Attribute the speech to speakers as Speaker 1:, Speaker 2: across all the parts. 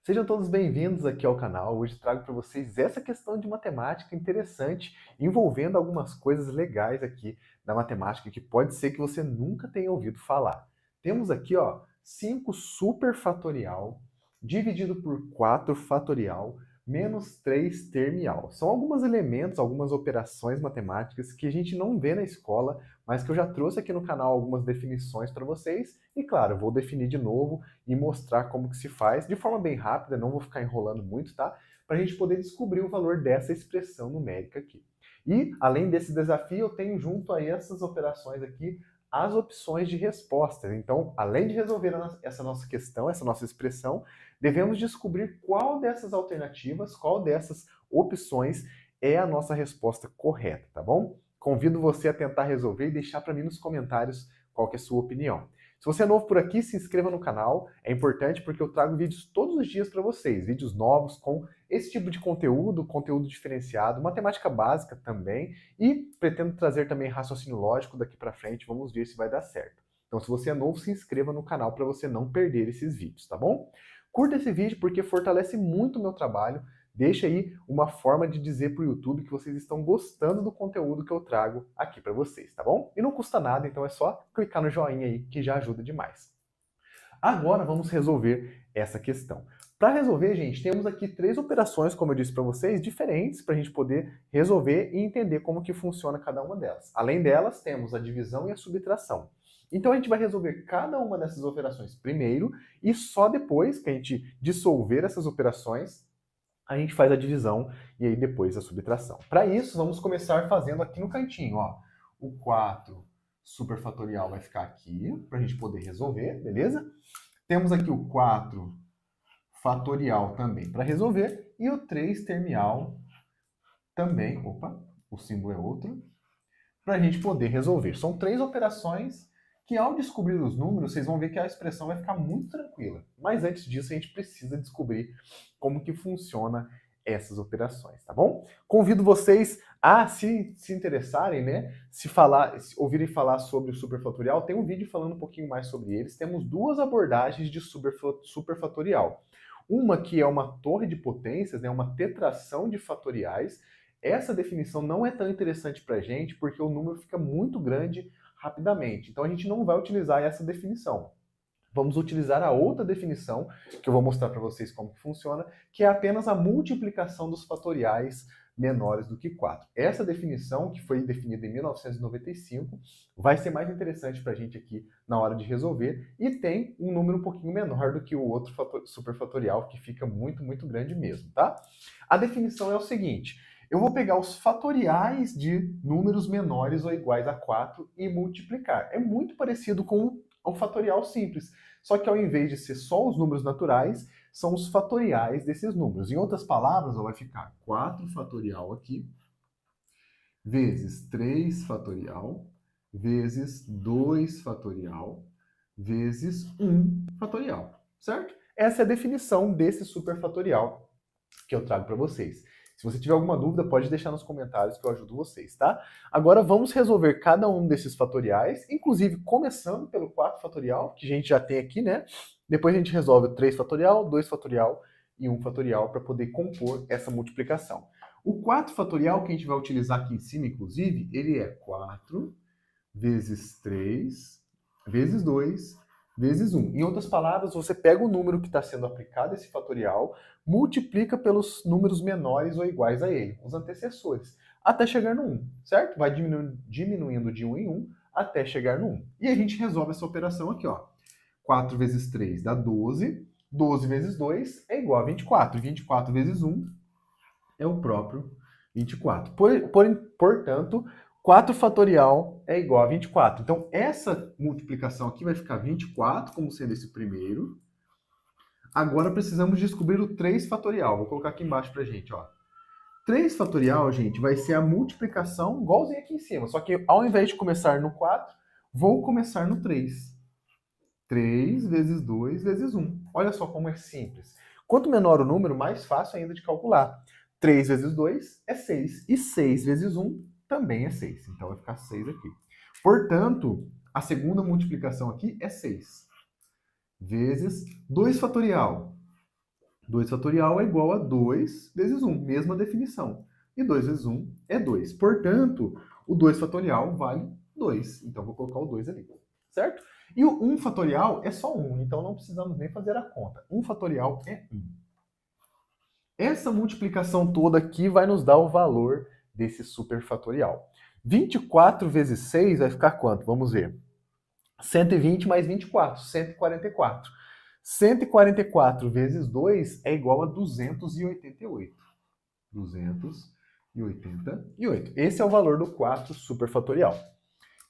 Speaker 1: Sejam todos bem-vindos aqui ao canal. Hoje trago para vocês essa questão de matemática interessante, envolvendo algumas coisas legais aqui da matemática que pode ser que você nunca tenha ouvido falar. Temos aqui, ó, 5 superfatorial dividido por 4 fatorial menos 3 termial. São alguns elementos, algumas operações matemáticas que a gente não vê na escola, mas que eu já trouxe aqui no canal algumas definições para vocês. E claro, eu vou definir de novo e mostrar como que se faz de forma bem rápida, não vou ficar enrolando muito, tá? Para a gente poder descobrir o valor dessa expressão numérica aqui. E, além desse desafio, eu tenho junto a essas operações aqui as opções de respostas. Então, além de resolver essa nossa questão, essa nossa expressão, devemos descobrir qual dessas alternativas, qual dessas opções é a nossa resposta correta, tá bom? Convido você a tentar resolver e deixar para mim nos comentários qual que é a sua opinião. Se você é novo por aqui, se inscreva no canal. É importante porque eu trago vídeos todos os dias para vocês, vídeos novos com esse tipo de conteúdo, conteúdo diferenciado, matemática básica também, e pretendo trazer também raciocínio lógico daqui para frente. Vamos ver se vai dar certo. Então, se você é novo, se inscreva no canal para você não perder esses vídeos, tá bom? Curta esse vídeo porque fortalece muito o meu trabalho. Deixa aí uma forma de dizer para o YouTube que vocês estão gostando do conteúdo que eu trago aqui para vocês, tá bom? E não custa nada, então é só clicar no joinha aí que já ajuda demais. Agora vamos resolver essa questão. Para resolver, gente, temos aqui 3 operações, como eu disse para vocês, diferentes para a gente poder resolver e entender como que funciona cada uma delas. Além delas, temos a divisão e a subtração. Então a gente vai resolver cada uma dessas operações primeiro e só depois que a gente dissolver essas operações, a gente faz a divisão e aí depois a subtração. Para isso, vamos começar fazendo aqui no cantinho, ó. O 4 superfatorial vai ficar aqui, para a gente poder resolver, beleza? Temos aqui o 4 fatorial também para resolver, e o 3 termial também, opa, o símbolo é outro, para a gente poder resolver. São 3 operações que, ao descobrir os números, vocês vão ver que a expressão vai ficar muito tranquila. Mas antes disso, a gente precisa descobrir como que funciona essas operações, tá bom? Convido vocês a se interessarem, né? Se ouvirem falar sobre o superfatorial, tem um vídeo falando um pouquinho mais sobre eles. Temos 2 abordagens de superfatorial. Uma que é uma torre de potências, né? Uma tetração de fatoriais. Essa definição não é tão interessante para a gente porque o número fica muito grande rapidamente. Então a gente não vai utilizar essa definição. Vamos utilizar a outra definição, que eu vou mostrar para vocês como que funciona, que é apenas a multiplicação dos fatoriais menores do que 4. Essa definição, que foi definida em 1995, vai ser mais interessante para a gente aqui na hora de resolver, e tem um número um pouquinho menor do que o outro superfatorial, que fica muito, muito grande mesmo, tá? A definição é o seguinte: eu vou pegar os fatoriais de números menores ou iguais a 4 e multiplicar. É muito parecido com o fatorial simples, só que ao invés de ser só os números naturais, são os fatoriais desses números. Em outras palavras, vai ficar 4 fatorial aqui, vezes 3 fatorial, vezes 2 fatorial, vezes 1 fatorial, certo? Essa é a definição desse superfatorial que eu trago para vocês. Se você tiver alguma dúvida, pode deixar nos comentários que eu ajudo vocês, tá? Agora vamos resolver cada um desses fatoriais, inclusive começando pelo 4 fatorial, que a gente já tem aqui, né? Depois a gente resolve o 3 fatorial, 2 fatorial e 1 fatorial para poder compor essa multiplicação. O 4 fatorial que a gente vai utilizar aqui em cima, inclusive, ele é 4 vezes 3 vezes 2 vezes 1. Em outras palavras, você pega o número que está sendo aplicado esse fatorial, multiplica pelos números menores ou iguais a ele, os antecessores, até chegar no 1, certo? Vai diminuindo de 1 em 1 até chegar no 1. E a gente resolve essa operação aqui, ó. 4 vezes 3 dá 12, 12 vezes 2 é igual a 24, 24 vezes 1 é o próprio 24. Portanto, 4 fatorial é igual a 24. Então, essa multiplicação aqui vai ficar 24 como sendo esse primeiro. Agora precisamos descobrir o 3 fatorial. Vou colocar aqui embaixo pra gente, ó. 3 fatorial, gente, vai ser a multiplicação igualzinho aqui em cima. Só que ao invés de começar no 4, vou começar no 3. 3 vezes 2 vezes 1. Olha só como é simples. Quanto menor o número, mais fácil ainda de calcular. 3 vezes 2 é 6. E 6 vezes 1 também é 6. Então vai ficar 6 aqui. Portanto, a segunda multiplicação aqui é 6. Vezes 2 fatorial. 2 fatorial é igual a 2 vezes 1, mesma definição. E 2 vezes 1 é 2. Portanto, o 2 fatorial vale 2. Então, vou colocar o 2 ali, certo? E o 1 fatorial é só 1, então não precisamos nem fazer a conta. 1 fatorial é 1. Essa multiplicação toda aqui vai nos dar o valor desse superfatorial. 24 vezes 6 vai ficar quanto? Vamos ver. 120 mais 24, 144. 144 vezes 2 é igual a 288. 288. Esse é o valor do 4 superfatorial.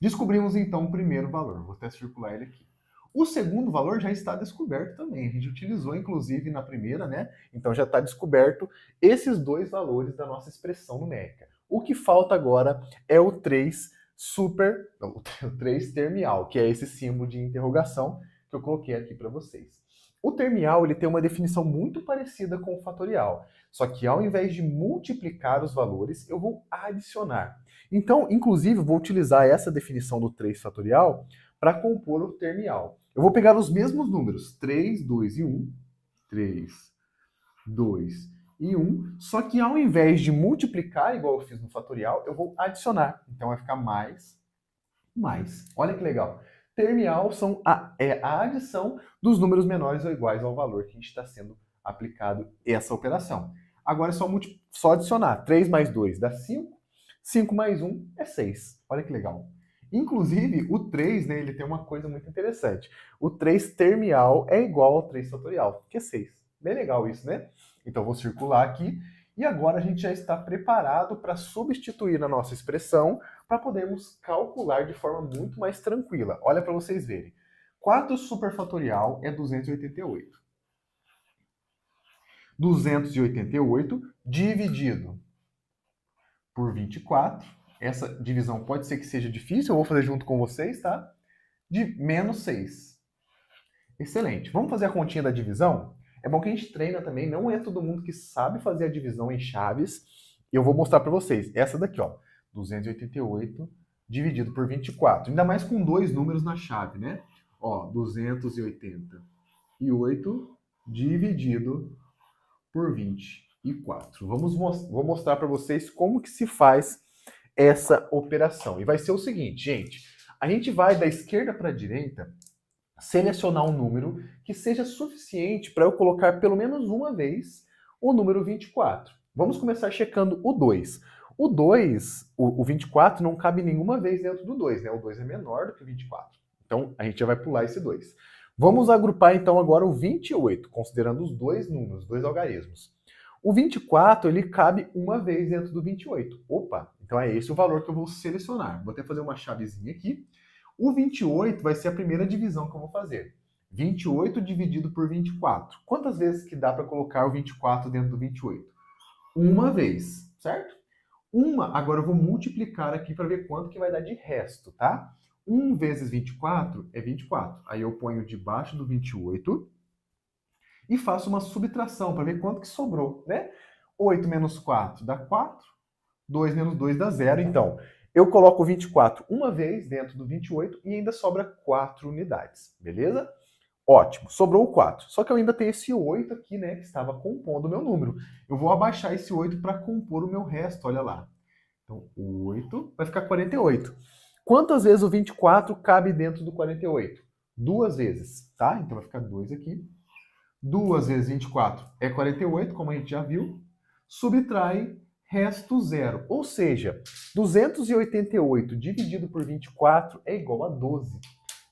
Speaker 1: Descobrimos então o primeiro valor. Vou até circular ele aqui. O segundo valor já está descoberto também. A gente utilizou, inclusive, na primeira, né? Então já está descoberto esses dois valores da nossa expressão numérica. O que falta agora é o 3 o 3 termial, que é esse símbolo de interrogação que eu coloquei aqui para vocês. O termial ele tem uma definição muito parecida com o fatorial, só que ao invés de multiplicar os valores, eu vou adicionar. Então, inclusive, eu vou utilizar essa definição do 3 fatorial para compor o termial. Eu vou pegar os mesmos números, 3, 2 e 1, 3, 2 e 1, só que ao invés de multiplicar, igual eu fiz no fatorial, eu vou adicionar. Então vai ficar mais. Olha que legal. Termial é a adição dos números menores ou iguais ao valor que está sendo aplicado essa operação. Agora é só adicionar. 3 mais 2 dá 5, 5 mais 1 é 6. Olha que legal. Inclusive, o 3, né, ele tem uma coisa muito interessante. O 3 termial é igual ao 3 fatorial, que é 6. Bem legal isso, né? Então, vou circular aqui. E agora a gente já está preparado para substituir na nossa expressão para podermos calcular de forma muito mais tranquila. Olha para vocês verem. 4 superfatorial é 288. 288 dividido por 24. Essa divisão pode ser que seja difícil, eu vou fazer junto com vocês, tá? De menos 6. Excelente. Vamos fazer a continha da divisão? É bom que a gente treina também, não é todo mundo que sabe fazer a divisão em chaves. Eu vou mostrar para vocês. Essa daqui, ó, 288 dividido por 24. Ainda mais com dois números na chave, né? Ó, 288 dividido por 24. Vou mostrar para vocês como que se faz essa operação. E vai ser o seguinte, gente. A gente vai da esquerda para a direita selecionar um número que seja suficiente para eu colocar pelo menos uma vez o número 24. Vamos começar checando o 2. O 2, o 24, não cabe nenhuma vez dentro do 2, né? O 2 é menor do que o 24. Então, a gente já vai pular esse 2. Vamos agrupar, então, agora o 28, considerando os dois números, dois algarismos. O 24, ele cabe uma vez dentro do 28. Opa, então é esse o valor que eu vou selecionar. Vou até fazer uma chavezinha aqui. O 28 vai ser a primeira divisão que eu vou fazer. 28 dividido por 24. Quantas vezes que dá para colocar o 24 dentro do 28? Uma vez, certo? Agora eu vou multiplicar aqui para ver quanto que vai dar de resto, tá? 1 vezes 24 é 24. Aí eu ponho debaixo do 28 e faço uma subtração para ver quanto que sobrou, né? 8 menos 4 dá 4. 2 menos 2 dá 0. Então, eu coloco o 24 uma vez dentro do 28 e ainda sobra 4 unidades, beleza? Ótimo, sobrou o 4. Só que eu ainda tenho esse 8 aqui, né, que estava compondo o meu número. Eu vou abaixar esse 8 para compor o meu resto, olha lá. Então, 8 vai ficar 48. Quantas vezes o 24 cabe dentro do 48? 2 vezes, tá? Então vai ficar 2 aqui. 2 vezes 24 é 48, como a gente já viu. Subtrai resto 0. Ou seja, 288 dividido por 24 é igual a 12.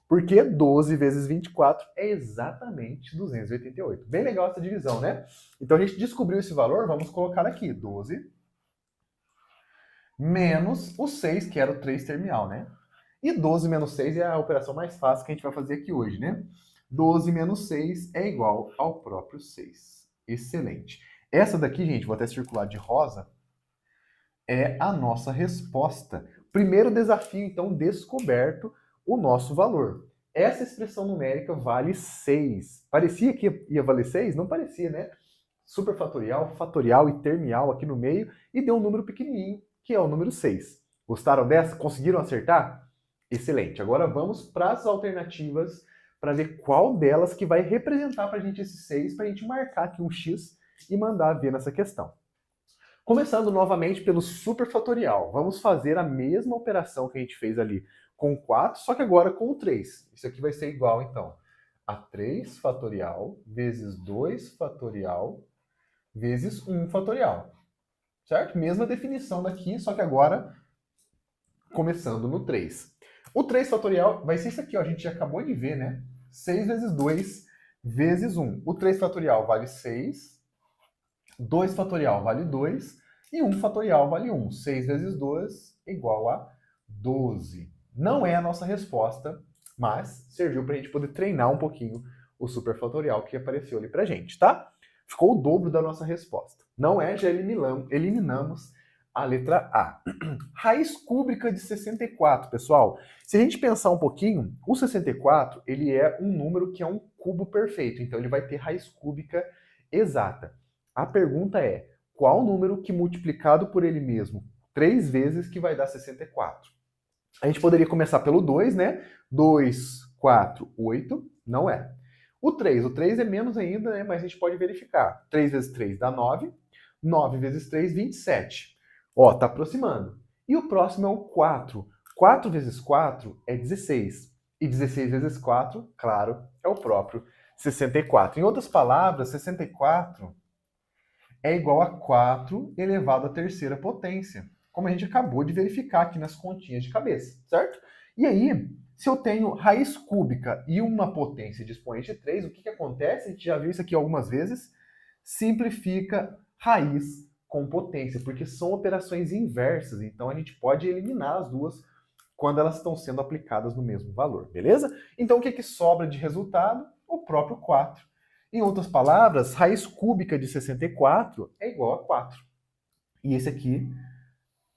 Speaker 1: Porque 12 vezes 24 é exatamente 288. Bem legal essa divisão, né? Então a gente descobriu esse valor, vamos colocar aqui. 12 menos o 6, que era o 3 termial, né? E 12 menos 6 é a operação mais fácil que a gente vai fazer aqui hoje, né? 12 menos 6 é igual ao próprio 6. Excelente. Essa daqui, gente, vou até circular de rosa, é a nossa resposta. Primeiro desafio, então, descoberto o nosso valor. Essa expressão numérica vale 6. Parecia que ia valer 6? Não parecia, né? Superfatorial, fatorial e termial aqui no meio e deu um número pequenininho, que é o número 6. Gostaram dessa? Conseguiram acertar? Excelente. Agora vamos para as alternativas para ver qual delas que vai representar para a gente esse 6, para a gente marcar aqui um X e mandar ver nessa questão. Começando novamente pelo superfatorial, vamos fazer a mesma operação que a gente fez ali com o 4, só que agora com o 3. Isso aqui vai ser igual, então, a 3 fatorial vezes 2 fatorial vezes 1 fatorial. Certo? Mesma definição daqui, só que agora começando no 3. O 3 fatorial vai ser isso aqui, ó, a gente já acabou de ver, né? 6 vezes 2 vezes 1. O 3 fatorial vale 6, 2 fatorial vale 2 e 1 fatorial vale 1. 6 vezes 2 igual a 12. Não é a nossa resposta, mas serviu para a gente poder treinar um pouquinho o superfatorial que apareceu ali para a gente, tá? Ficou o dobro da nossa resposta. Não é, já eliminamos a letra A. Raiz cúbica de 64, pessoal. Se a gente pensar um pouquinho, o 64 ele é um número que é um cubo perfeito, então ele vai ter raiz cúbica exata. A pergunta é, qual número que multiplicado por ele mesmo 3 vezes que vai dar 64? A gente poderia começar pelo 2, né? 2, 4, 8, não é. O 3 é menos ainda, né? Mas a gente pode verificar. 3 vezes 3 dá 9, 9 vezes 3, 27. Ó, tá aproximando. E o próximo é o 4. 4 vezes 4 é 16. E 16 vezes 4, claro, é o próprio 64. Em outras palavras, 64 é igual a 4 elevado à terceira potência, como a gente acabou de verificar aqui nas continhas de cabeça, certo? E aí, se eu tenho raiz cúbica e uma potência de expoente 3, o que acontece? A gente já viu isso aqui algumas vezes. Simplifica raiz com potência, porque são operações inversas, então a gente pode eliminar as duas quando elas estão sendo aplicadas no mesmo valor, beleza? Então o que sobra de resultado? O próprio 4. Em outras palavras, raiz cúbica de 64 é igual a 4. E esse aqui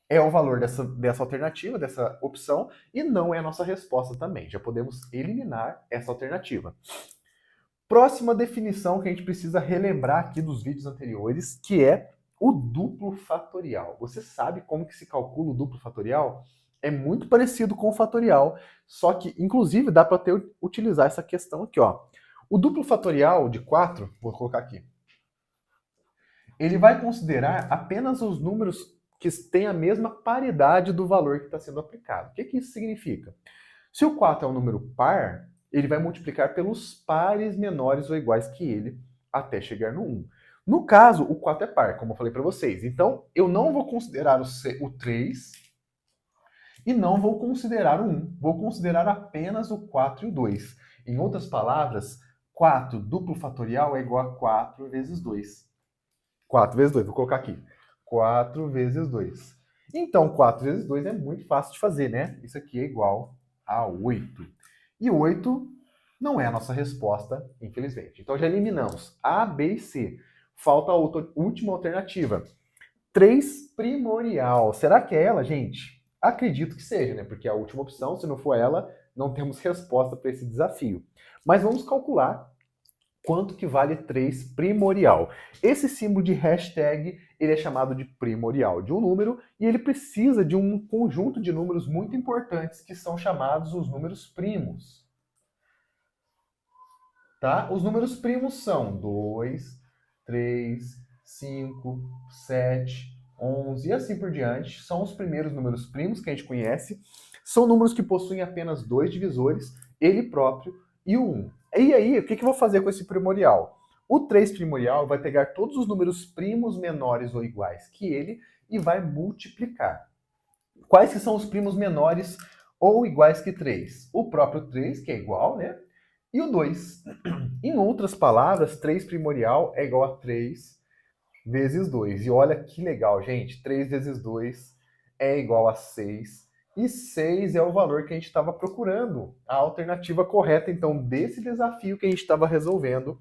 Speaker 1: é o valor dessa alternativa, dessa opção, e não é a nossa resposta também. Já podemos eliminar essa alternativa. Próxima definição que a gente precisa relembrar aqui dos vídeos anteriores, que é o duplo fatorial. Você sabe como que se calcula o duplo fatorial? É muito parecido com o fatorial, só que, inclusive, dá para utilizar essa questão aqui, ó. O duplo fatorial de 4, vou colocar aqui, ele vai considerar apenas os números que têm a mesma paridade do valor que está sendo aplicado. O que isso significa? Se o 4 é um número par, ele vai multiplicar pelos pares menores ou iguais que ele até chegar no 1. No caso, o 4 é par, como eu falei para vocês. Então, eu não vou considerar o 3 e não vou considerar o 1. Vou considerar apenas o 4 e o 2. Em outras palavras, 4 duplo fatorial é igual a 4 vezes 2. 4 vezes 2, vou colocar aqui. 4 vezes 2. Então, 4 vezes 2 é muito fácil de fazer, né? Isso aqui é igual a 8. E 8 não é a nossa resposta, infelizmente. Então, já eliminamos A, B e C. Falta a última alternativa. 3 primorial. Será que é ela, gente? Acredito que seja, né? Porque é a última opção, se não for ela, não temos resposta para esse desafio. Mas vamos calcular quanto que vale 3 primorial. Esse símbolo de hashtag, ele é chamado de primorial de um número e ele precisa de um conjunto de números muito importantes que são chamados os números primos. Tá? Os números primos são 2, 3, 5, 7, 11 e assim por diante. São os primeiros números primos que a gente conhece. São números que possuem apenas 2 divisores, ele próprio e o 1. E aí, o que eu vou fazer com esse primorial? O 3 primorial vai pegar todos os números primos menores ou iguais que ele e vai multiplicar. Quais que são os primos menores ou iguais que 3? O próprio 3, que é igual, né? E o 2. Em outras palavras, 3 primorial é igual a 3 vezes 2. E olha que legal, gente. 3 vezes 2 é igual a 6. E 6 é o valor que a gente estava procurando. A alternativa correta, então, desse desafio que a gente estava resolvendo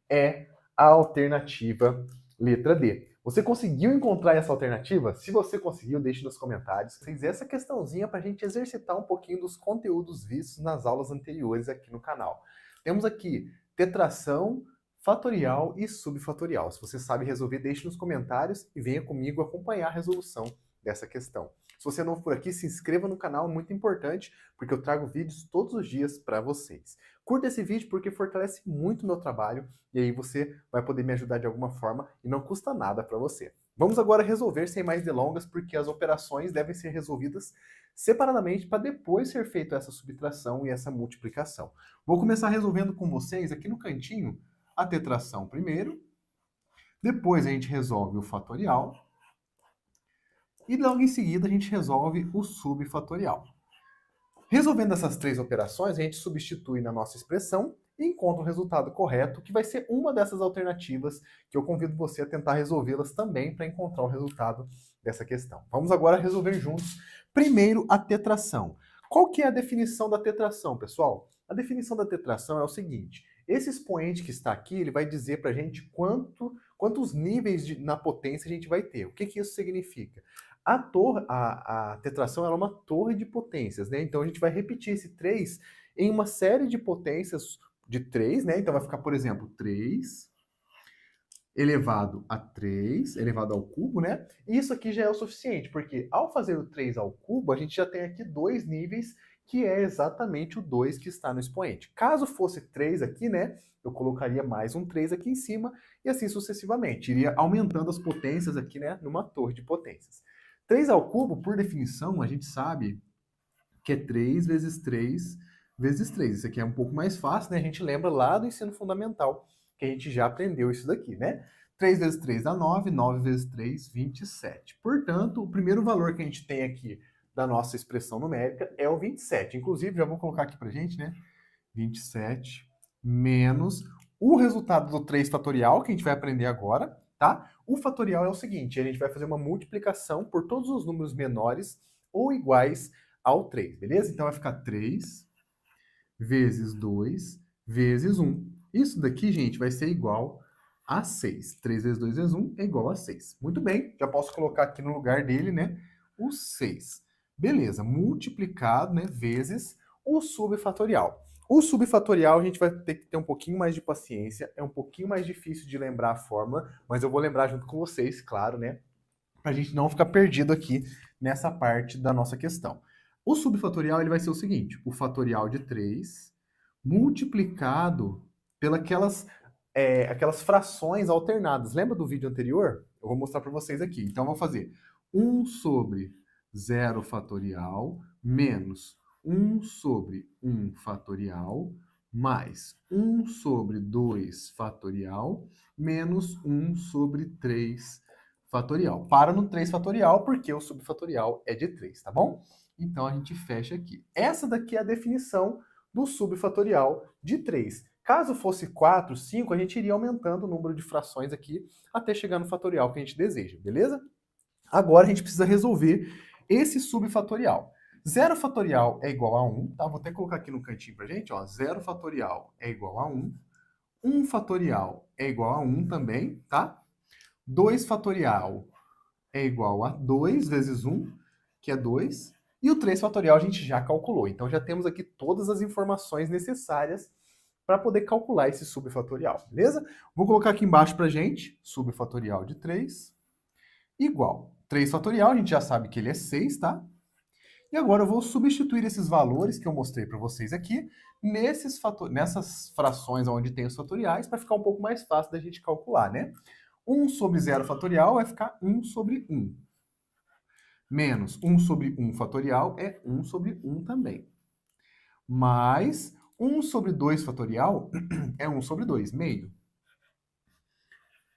Speaker 1: é a alternativa letra D. Você conseguiu encontrar essa alternativa? Se você conseguiu, deixe nos comentários. Fiz essa questãozinha para a gente exercitar um pouquinho dos conteúdos vistos nas aulas anteriores aqui no canal. Temos aqui tetração, fatorial e subfatorial. Se você sabe resolver, deixe nos comentários e venha comigo acompanhar a resolução dessa questão. Se você é novo por aqui, se inscreva no canal, muito importante, porque eu trago vídeos todos os dias para vocês. Curta esse vídeo porque fortalece muito o meu trabalho e aí você vai poder me ajudar de alguma forma e não custa nada para você. Vamos agora resolver sem mais delongas, porque as operações devem ser resolvidas separadamente para depois ser feita essa subtração e essa multiplicação. Vou começar resolvendo com vocês aqui no cantinho a tetração primeiro, depois a gente resolve o fatorial e logo em seguida a gente resolve o subfatorial. Resolvendo essas três operações, a gente substitui na nossa expressão e encontra o resultado correto, que vai ser uma dessas alternativas que eu convido você a tentar resolvê-las também para encontrar o resultado dessa questão. Vamos agora resolver juntos. Primeiro, a tetração. Qual que é a definição da tetração, pessoal? A definição da tetração é o seguinte: esse expoente que está aqui, ele vai dizer para a gente quantos níveis na potência a gente vai ter. O que isso significa? A tetração ela é uma torre de potências, né? Então a gente vai repetir esse 3 em uma série de potências de 3, né? Então vai ficar, por exemplo, 3 elevado a 3, elevado ao cubo, né? E isso aqui já é o suficiente, porque ao fazer o 3 ao cubo, a gente já tem aqui dois níveis, que é exatamente o 2 que está no expoente. Caso fosse 3 aqui, né? Eu colocaria mais um 3 aqui em cima, e assim sucessivamente. Iria aumentando as potências aqui, né? Numa torre de potências. 3 ao cubo, por definição, a gente sabe que é 3 vezes 3 vezes 3. Isso aqui é um pouco mais fácil, né? A gente lembra lá do ensino fundamental, que a gente já aprendeu isso daqui, né? 3 vezes 3 dá 9, 9 vezes 3, 27. Portanto, o primeiro valor que a gente tem aqui da nossa expressão numérica é o 27. Inclusive, já vou colocar aqui pra gente, né? 27 menos o resultado do 3 fatorial, que a gente vai aprender agora, tá? O fatorial é o seguinte: a gente vai fazer uma multiplicação por todos os números menores ou iguais ao 3, beleza? Então vai ficar 3 vezes 2 vezes 1. Isso daqui, gente, vai ser igual a 6. 3 vezes 2 vezes 1 é igual a 6. Muito bem, já posso colocar aqui no lugar dele, né, o 6. Beleza, multiplicado, né, vezes o subfatorial. O subfatorial a gente vai ter que ter um pouquinho mais de paciência, é um pouquinho mais difícil de lembrar a fórmula, mas eu vou lembrar junto com vocês, claro, né, para a gente não ficar perdido aqui nessa parte da nossa questão. O subfatorial ele vai ser o seguinte: o fatorial de 3 multiplicado pelas aquelas frações alternadas. Lembra do vídeo anterior? Eu vou mostrar para vocês aqui. Então, eu vou fazer 1 sobre 0 fatorial menos 1 sobre 1 fatorial mais 1 sobre 2 fatorial menos 1 sobre 3 fatorial. Para no 3 fatorial, porque o subfatorial é de 3, tá bom? Então, a gente fecha aqui. Essa daqui é a definição do subfatorial de 3. Caso fosse 4, 5, a gente iria aumentando o número de frações aqui até chegar no fatorial que a gente deseja, beleza? Agora a gente precisa resolver esse subfatorial. 0 fatorial é igual a 1, tá? Vou até colocar aqui no cantinho pra gente, ó. 0 fatorial é igual a 1. 1 fatorial é igual a 1 também, tá? 2 fatorial é igual a 2 vezes 1, que é 2. E o 3 fatorial a gente já calculou. Então já temos aqui todas as informações necessárias para poder calcular esse subfatorial, beleza? Vou colocar aqui embaixo pra gente, subfatorial de 3 igual. 3 fatorial, a gente já sabe que ele é 6, tá? E agora eu vou substituir esses valores que eu mostrei para vocês aqui nessas frações onde tem os fatoriais, para ficar um pouco mais fácil da gente calcular, né? 1 sobre 0 fatorial vai ficar 1 sobre 1. Menos 1 sobre 1 fatorial é 1 sobre 1 também. Mais 1 sobre 2 fatorial é 1 sobre 2, meio.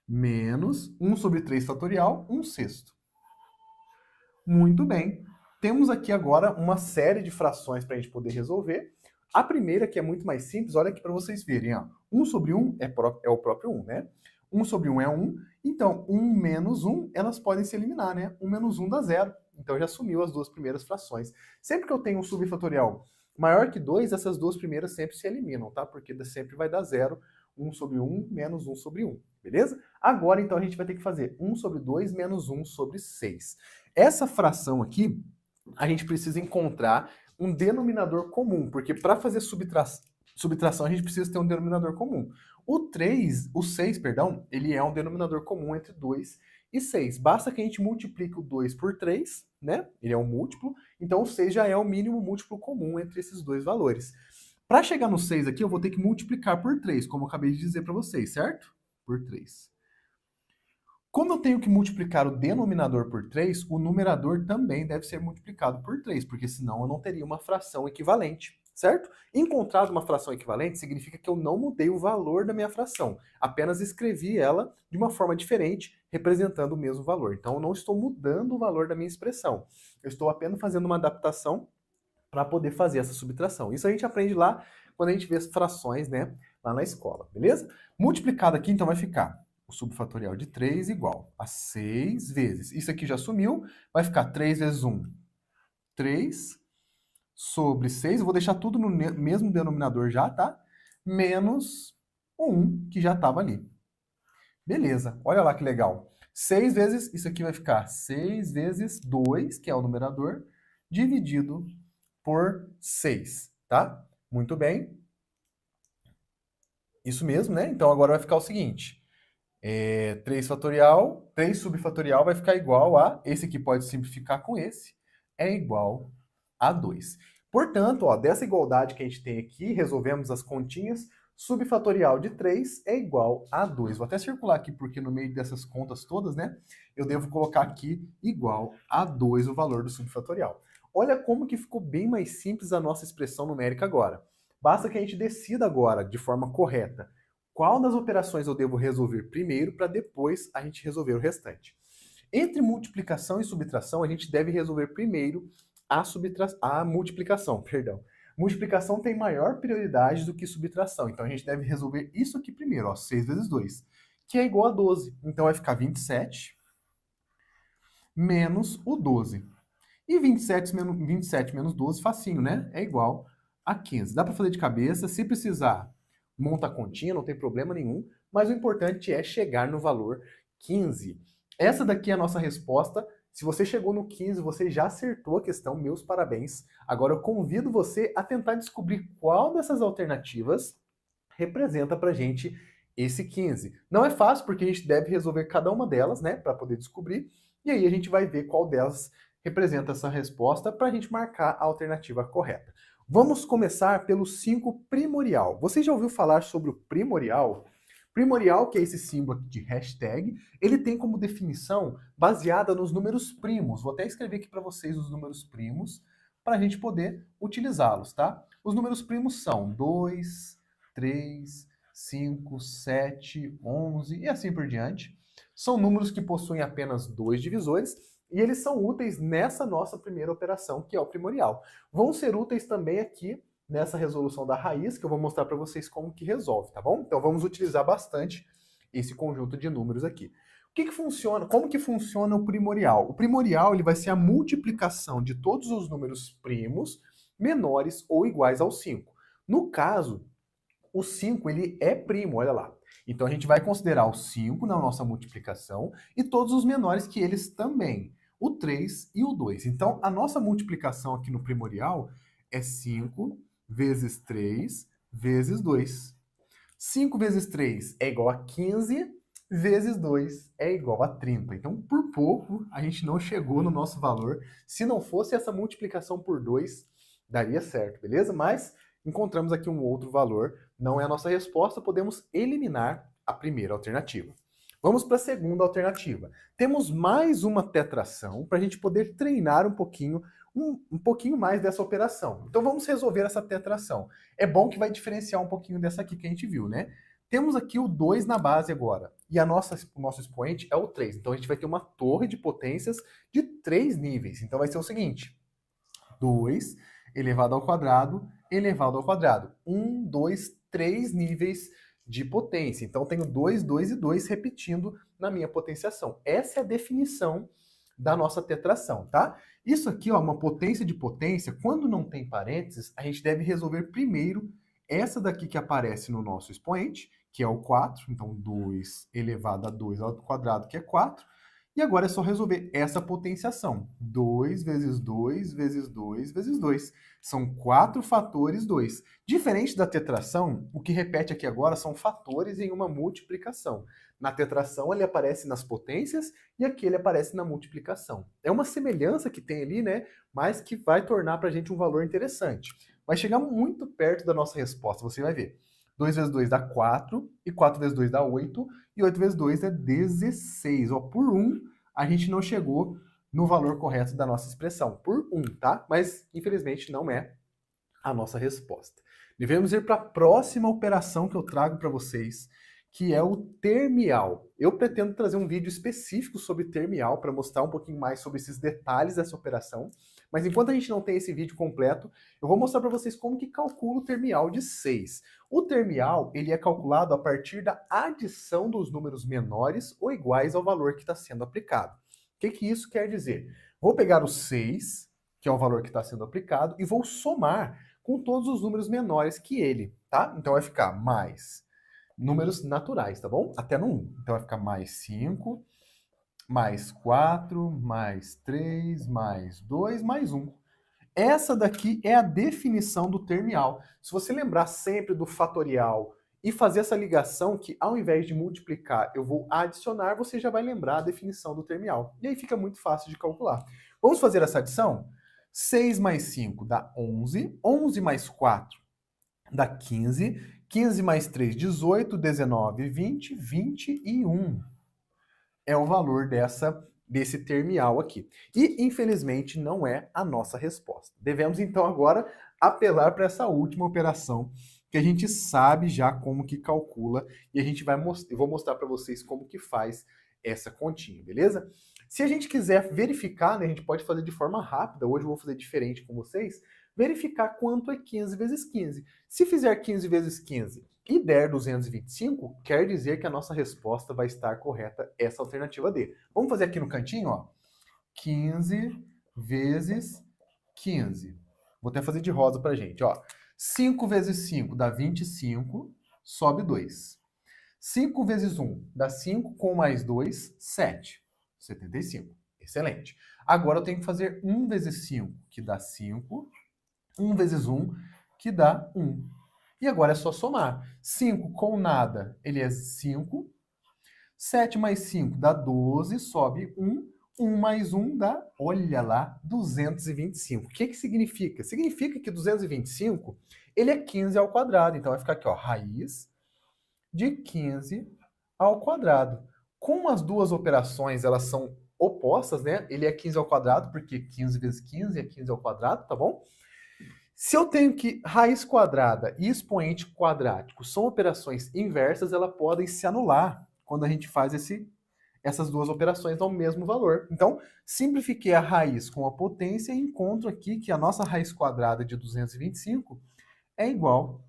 Speaker 1: Menos 1 sobre 3 fatorial, 1 sexto. Muito bem. Temos aqui agora uma série de frações para a gente poder resolver. A primeira, que é muito mais simples, olha aqui para vocês verem. Ó. 1 sobre 1 é o próprio 1, né? 1 sobre 1 é 1. Então, 1 menos 1, elas podem se eliminar, né? 1 menos 1 dá 0. Então, já sumiu as duas primeiras frações. Sempre que eu tenho um subfatorial maior que 2, essas duas primeiras sempre se eliminam, tá? Porque sempre vai dar 0. 1 sobre 1 menos 1 sobre 1, beleza? Agora, então, a gente vai ter que fazer 1 sobre 2 menos 1 sobre 6. Essa fração aqui, a gente precisa encontrar um denominador comum, porque para fazer subtração a gente precisa ter um denominador comum. O 6, ele é um denominador comum entre 2 e 6. Basta que a gente multiplique o 2 por 3 né? Ele é um múltiplo, então o 6 já é o mínimo múltiplo comum entre esses dois valores. Para chegar no 6 aqui, eu vou ter que multiplicar por 3, como eu acabei de dizer para vocês, certo? Por 3. Como eu tenho que multiplicar o denominador por 3, o numerador também deve ser multiplicado por 3, porque senão eu não teria uma fração equivalente, certo? Encontrado uma fração equivalente significa que eu não mudei o valor da minha fração, apenas escrevi ela de uma forma diferente, representando o mesmo valor. Então eu não estou mudando o valor da minha expressão, eu estou apenas fazendo uma adaptação para poder fazer essa subtração. Isso a gente aprende lá quando a gente vê as frações, né, lá na escola, beleza? Multiplicado aqui, então vai ficar o subfatorial de 3 igual a 6 vezes. Isso aqui já sumiu, vai ficar 3 vezes 1, 3, sobre 6, eu vou deixar tudo no mesmo denominador já, tá? Menos o 1, que já estava ali. Beleza, olha lá que legal. 6 vezes, isso aqui vai ficar 6 vezes 2, que é o numerador, dividido por 6, tá? Muito bem. Isso mesmo, né? Então agora vai ficar o seguinte. 3 fatorial, 3 subfatorial vai ficar igual a, esse aqui pode simplificar com esse, é igual a 2. Portanto, ó, dessa igualdade que a gente tem aqui, resolvemos as continhas, subfatorial de 3 é igual a 2. Vou até circular aqui, porque no meio dessas contas todas, né, eu devo colocar aqui igual a 2 o valor do subfatorial. Olha como que ficou bem mais simples a nossa expressão numérica agora. Basta que a gente decida agora, de forma correta, qual das operações eu devo resolver primeiro para depois a gente resolver o restante. Entre multiplicação e subtração, a gente deve resolver primeiro a multiplicação, perdão. Multiplicação tem maior prioridade do que subtração, então a gente deve resolver isso aqui primeiro, ó, 6 vezes 2, que é igual a 12. Então vai ficar 27 menos o 12. E 27 menos 12, facinho, né? É igual a 15. Dá para fazer de cabeça, se precisar, monta a continha, não tem problema nenhum, mas o importante é chegar no valor 15. Essa daqui é a nossa resposta. Se você chegou no 15, você já acertou a questão, meus parabéns. Agora eu convido você a tentar descobrir qual dessas alternativas representa pra gente esse 15. Não é fácil, porque a gente deve resolver cada uma delas, né, para poder descobrir, e aí a gente vai ver qual delas representa essa resposta para a gente marcar a alternativa correta. Vamos começar pelo 5 primorial. Você já ouviu falar sobre o primorial? Primorial, que é esse símbolo aqui de hashtag, ele tem como definição baseada nos números primos. Vou até escrever aqui para vocês os números primos para a gente poder utilizá-los, tá? Os números primos são 2, 3, 5, 7, 11 e assim por diante. São números que possuem apenas 2 divisores e eles são úteis nessa nossa primeira operação, que é o primorial. Vão ser úteis também aqui nessa resolução da raiz, que eu vou mostrar para vocês como que resolve, tá bom? Então vamos utilizar bastante esse conjunto de números aqui. O que funciona? Como que funciona o primorial? O primorial ele vai ser a multiplicação de todos os números primos menores ou iguais ao 5. No caso, o 5 ele é primo, olha lá. Então a gente vai considerar o 5 na nossa multiplicação e todos os menores que eles também, o 3 e o 2. Então a nossa multiplicação aqui no primorial é 5 vezes 3 vezes 2. 5 vezes 3 é igual a 15, vezes 2 é igual a 30. Então, por pouco, a gente não chegou no nosso valor. Se não fosse essa multiplicação por 2, daria certo, beleza? Mas encontramos aqui um outro valor. Não é a nossa resposta, podemos eliminar a primeira alternativa. Vamos para a segunda alternativa. Temos mais uma tetração para a gente poder treinar um pouquinho mais dessa operação. Então vamos resolver essa tetração. É bom que vai diferenciar um pouquinho dessa aqui que a gente viu, né? Temos aqui o 2 na base agora, e o nosso expoente é o 3. Então a gente vai ter uma torre de potências de 3 níveis. Então vai ser o seguinte, 2 elevado ao quadrado, elevado ao quadrado. 1, 2, 3 níveis de potência. Então tenho 2, 2 e 2 repetindo na minha potenciação. Essa é a definição da nossa tetração, tá? Isso aqui, ó, uma potência de potência, quando não tem parênteses, a gente deve resolver primeiro essa daqui que aparece no nosso expoente, que é o 4, então 2 elevado a 2 ao quadrado, que é 4, E agora é só resolver essa potenciação. 2 vezes 2 vezes 2 vezes 2. São 4 fatores 2. Diferente da tetração, o que repete aqui agora são fatores em uma multiplicação. Na tetração ele aparece nas potências e aqui ele aparece na multiplicação. É uma semelhança que tem ali, né? Mas que vai tornar para a gente um valor interessante. Vai chegar muito perto da nossa resposta, você vai ver. 2 vezes 2 dá 4, e 4 vezes 2 dá 8, e 8 vezes 2 é 16. Ó, por 1, a gente não chegou no valor correto da nossa expressão. Por 1, tá? Mas, infelizmente, não é a nossa resposta. Devemos ir para a próxima operação que eu trago para vocês, que é o termial. Eu pretendo trazer um vídeo específico sobre termial para mostrar um pouquinho mais sobre esses detalhes dessa operação. Mas enquanto a gente não tem esse vídeo completo, eu vou mostrar para vocês como que calcula o termial de 6. O termial ele é calculado a partir da adição dos números menores ou iguais ao valor que está sendo aplicado. O que isso quer dizer? Vou pegar o 6, que é o valor que está sendo aplicado, e vou somar com todos os números menores que ele, tá? Então vai ficar mais números naturais, tá bom? Até no 1. Então vai ficar mais 5, mais 4, mais 3, mais 2, mais 1. Essa daqui é a definição do termial. Se você lembrar sempre do fatorial e fazer essa ligação que ao invés de multiplicar eu vou adicionar, você já vai lembrar a definição do termial. E aí fica muito fácil de calcular. Vamos fazer essa adição? 6 mais 5 dá 11, 11 mais 4 dá 15, 15 mais 3, 18, 19, 20, 21. É o valor desse termial aqui. E, infelizmente, não é a nossa resposta. Devemos, então, agora apelar para essa última operação, que a gente sabe já como que calcula, e a gente eu vou mostrar para vocês como que faz essa continha, beleza? Se a gente quiser verificar, né, a gente pode fazer de forma rápida, hoje eu vou fazer diferente com vocês, verificar quanto é 15 vezes 15. Se fizer 15 vezes 15 e der 225, quer dizer que a nossa resposta vai estar correta, essa alternativa D. Vamos fazer aqui no cantinho, ó. 15 vezes 15. Vou até fazer de rosa pra gente, ó. 5 vezes 5 dá 25, sobe 2. 5 vezes 1 dá 5, com mais 2, 7. 75. Excelente. Agora eu tenho que fazer 1 vezes 5, que dá 5. 1 vezes 1, que dá 1. E agora é só somar. 5 com nada, ele é 5. 7 mais 5 dá 12, sobe 1. 1 mais 1 dá, olha lá, 225. O que significa? Significa que 225, ele é 15 ao quadrado. Então vai ficar aqui, ó, raiz de 15 ao quadrado. Como as duas operações, elas são opostas, né? Ele é 15 ao quadrado, porque 15 vezes 15 é 15 ao quadrado, tá bom? Se eu tenho que raiz quadrada e expoente quadrático são operações inversas, elas podem se anular quando a gente faz essas duas operações ao mesmo valor. Então, simplifiquei a raiz com a potência e encontro aqui que a nossa raiz quadrada de 225 é igual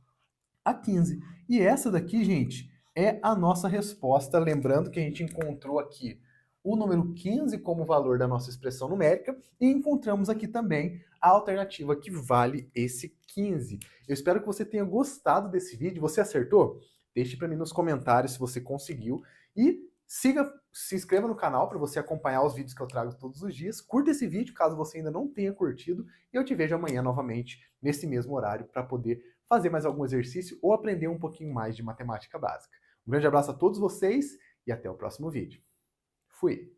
Speaker 1: a 15. E essa daqui, gente, é a nossa resposta. Lembrando que a gente encontrou aqui o número 15 como valor da nossa expressão numérica e encontramos aqui também a alternativa que vale esse 15. Eu espero que você tenha gostado desse vídeo. Você acertou? Deixe para mim nos comentários se você conseguiu e se inscreva no canal para você acompanhar os vídeos que eu trago todos os dias. Curta esse vídeo caso você ainda não tenha curtido e eu te vejo amanhã novamente nesse mesmo horário para poder fazer mais algum exercício ou aprender um pouquinho mais de matemática básica. Um grande abraço a todos vocês e até o próximo vídeo. Fui!